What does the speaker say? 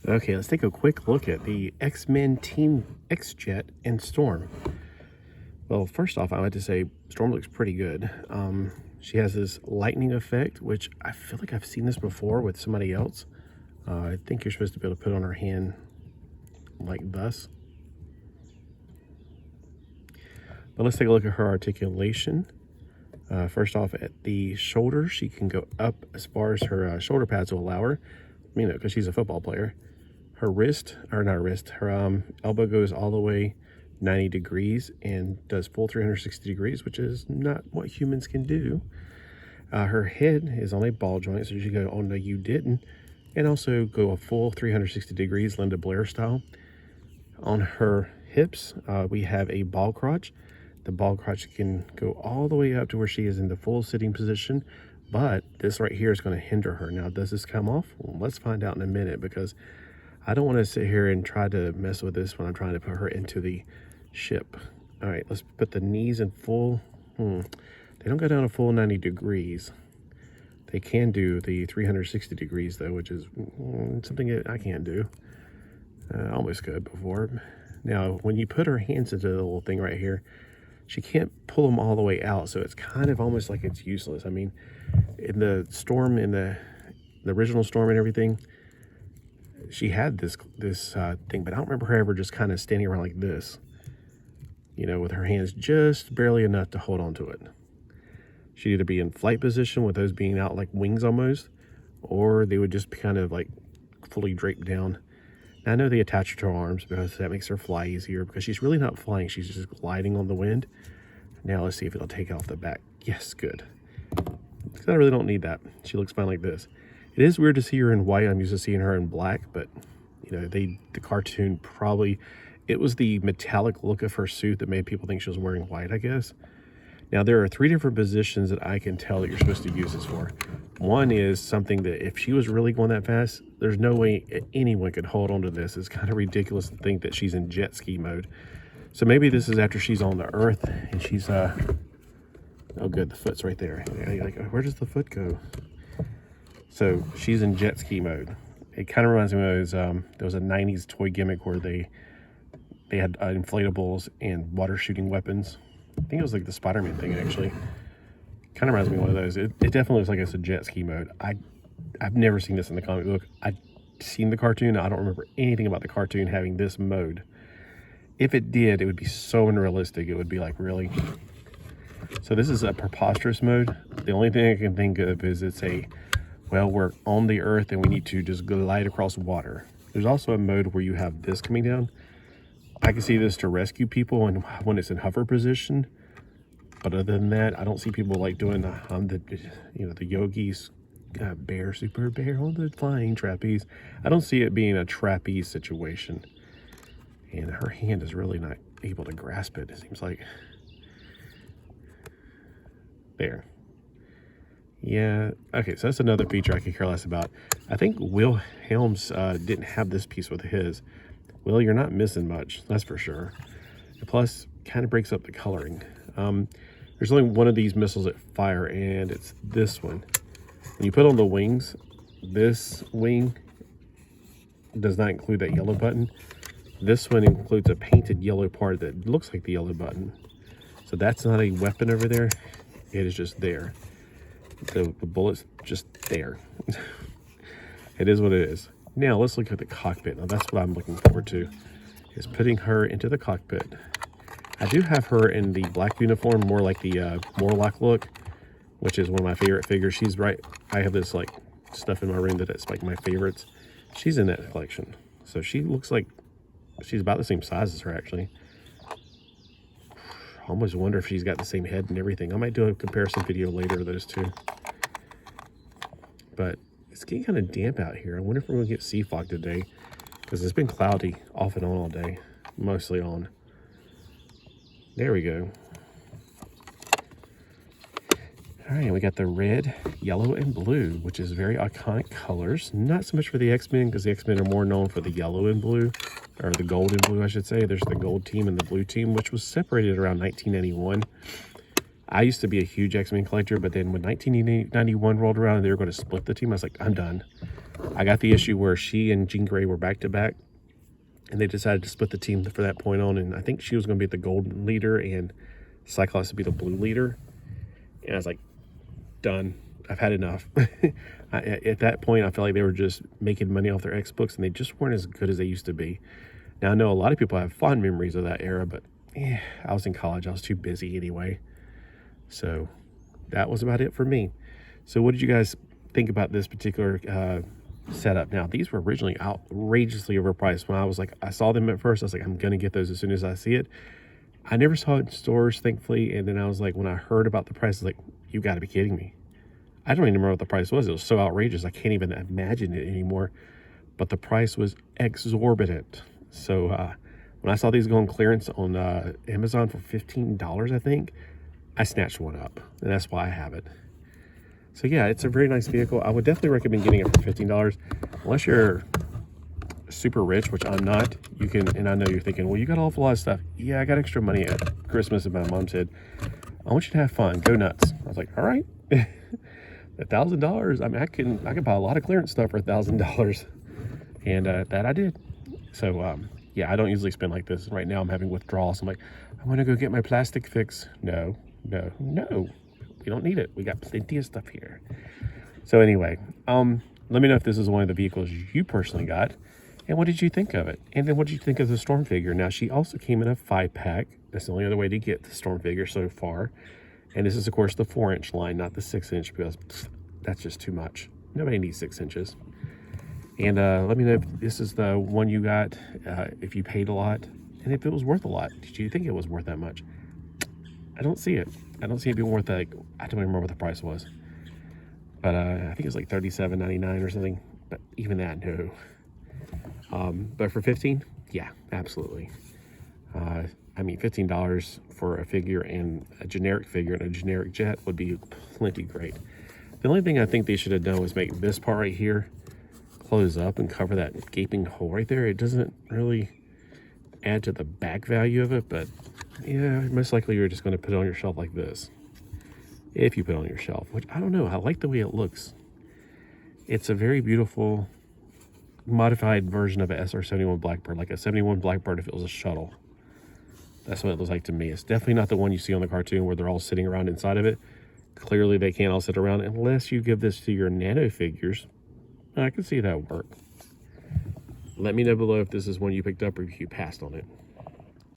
Okay, let's take a quick look at the X-Men Team X-Jet and Storm. Well, first off, I would to say Storm looks pretty good. She has this lightning effect, which I feel like I've seen this before with somebody else. I think you're supposed to be able to put on her hand like thus. But let's take a look at her articulation. First off, at the shoulder, she can go up as far as her shoulder pads will allow her. You know, because she's a football player. Her wrist, or not wrist, her elbow goes all the way 90 degrees and does full 360 degrees, which is not what humans can do. Her head is on a ball joint, so you go, oh no, you didn't. And also go a full 360 degrees, Linda Blair style. On her hips, we have a ball crotch. The ball crotch can go all the way up to where she is in the full sitting position, but this right here is going to hinder her. Now, does this come off? Well, let's find out in a minute, because I don't want to sit here and try to mess with this when I'm trying to put her into the ship. All right, let's put the knees in full. They don't go down a full 90 degrees. They can do the 360 degrees though, which is something that I can't do. I almost could before. Now, when you put her hands into the little thing right here, she can't pull them all the way out, so it's kind of almost like it's useless. I mean, in the Storm, in the original Storm and everything, she had this thing, but I don't remember her ever just kind of standing around like this, you know, with her hands just barely enough to hold on to it. She'd either be in flight position with those being out like wings almost, or they would just be kind of like fully draped down. Now, I know they attach her to her arms because that makes her fly easier, because she's really not flying, she's just gliding on the wind. Now let's see if it'll take off the back. Yes, good. Because I really don't need that. She looks fine like this. It is weird to see her in white. I'm used to seeing her in black, but you know, the cartoon probably, it was the metallic look of her suit that made people think she was wearing white, I guess. Now, there are 3 different positions that I can tell that you're supposed to use this for. One is something that if she was really going that fast, there's no way anyone could hold on to this. It's kind of ridiculous to think that she's in jet ski mode. So maybe this is after she's on the earth and she's, oh good, the foot's right there. You're like, where does the foot go? So she's in jet ski mode. It kind of reminds me of those, there was a 90s toy gimmick where they had inflatables and water shooting weapons. I think it was like the Spider-Man thing, actually. Kind of reminds me of one of those. It definitely looks like it's a jet ski mode. I've never seen this in the comic book. I've seen the cartoon. I don't remember anything about the cartoon having this mode. If it did, it would be so unrealistic. It would be like, really? So this is a preposterous mode. The only thing I can think of is it's a, well, we're on the earth and we need to just glide across water. There's also a mode where you have this coming down. I can see this to rescue people and when it's in hover position, but other than that, I don't see people like doing the yogis, bear, super bear on the flying trapeze. I don't see it being a trapeze situation, and her hand is really not able to grasp it. It seems like there. Yeah. Okay. So that's another feature I could care less about. I think Will Helms didn't have this piece with his. Well, you're not missing much, that's for sure. Plus, kind of breaks up the coloring. There's only one of these missiles that fire, and it's this one. When you put on the wings, this wing does not include that yellow button. This one includes a painted yellow part that looks like the yellow button. So that's not a weapon over there. It is just there. The bullet's just there. It is what it is. Now let's look at the cockpit. Now that's what I'm looking forward to, is putting her into the cockpit. I do have her in the black uniform, more like the Morlock look, which is one of my favorite figures. She's right. I have this like stuff in my room that it's like my favorites. She's in that collection. So she looks like she's about the same size as her, actually. I almost wonder if she's got the same head and everything. I might do a comparison video later of those two. But it's getting kind of damp out here. I wonder if we're going to get sea fog today, because it's been cloudy off and on all day, mostly on. There we go. All right, we got the red, yellow, and blue, which is very iconic colors. Not so much for the X-Men, because the X-Men are more known for the yellow and blue, or the gold and blue, I should say. There's the gold team and the blue team, which was separated around 1991. I used to be a huge X-Men collector, but then when 1991 rolled around and they were going to split the team, I was like, I'm done. I got the issue where she and Jean Grey were back-to-back, and they decided to split the team from that point on, and I think she was going to be the gold leader and Cyclops would be the blue leader. And I was like, done. I've had enough. At that point, I felt like they were just making money off their X books, and they just weren't as good as they used to be. Now, I know a lot of people have fond memories of that era, but I was in college. I was too busy anyway. So that was about it for me. So what did you guys think about this particular setup? Now, these were originally outrageously overpriced. When I saw them at first, I was like, I'm going to get those as soon as I see it. I never saw it in stores, thankfully. And then I was like, when I heard about the price, I was like, you got to be kidding me. I don't even remember what the price was. It was so outrageous. I can't even imagine it anymore. But the price was exorbitant. So when I saw these go on clearance on Amazon for $15, I think, I snatched one up, and that's why I have it. So yeah, it's a very nice vehicle. I would definitely recommend getting it for $15. Unless you're super rich, which I'm not, you can, and I know you're thinking, well, you got an awful lot of stuff. Yeah, I got extra money at Christmas, and my mom said, I want you to have fun, go nuts. I was like, all right. $1,000, I mean, I can buy a lot of clearance stuff for $1,000. And that I did. So yeah, I don't usually spend like this. Right now I'm having withdrawals. I'm like, I want to go get my plastic fix. No, we don't need it. We got plenty of stuff here. So anyway, let me know if this is one of the vehicles you personally got, and what did you think of it? And then what did you think of the Storm figure? Now, she also came in a 5-pack. That's the only other way to get the Storm figure so far. And this is, of course, the 4-inch line, not the 6-inch, because that's just too much. Nobody needs 6 inches. And let me know if this is the one you got, if you paid a lot, and if it was worth a lot. Did you think it was worth that much? I don't see it. I don't see it being worth, like, I don't even remember what the price was. But I think it was like $37.99 or something. But even that, no. But for $15, yeah, absolutely. I mean, $15 for a figure and a generic figure and a generic jet would be plenty great. The only thing I think they should have done was make this part right here close up and cover that gaping hole right there. It doesn't really add to the back value of it, but yeah, most likely you're just going to put it on your shelf like this. If you put it on your shelf, which I don't know. I like the way it looks. It's a very beautiful modified version of a SR-71 Blackbird, like a 71 Blackbird if it was a shuttle. That's what it looks like to me. It's definitely not the one you see on the cartoon where they're all sitting around inside of it. Clearly they can't all sit around unless you give this to your nano figures. I can see that work. Let me know below if this is one you picked up or if you passed on it.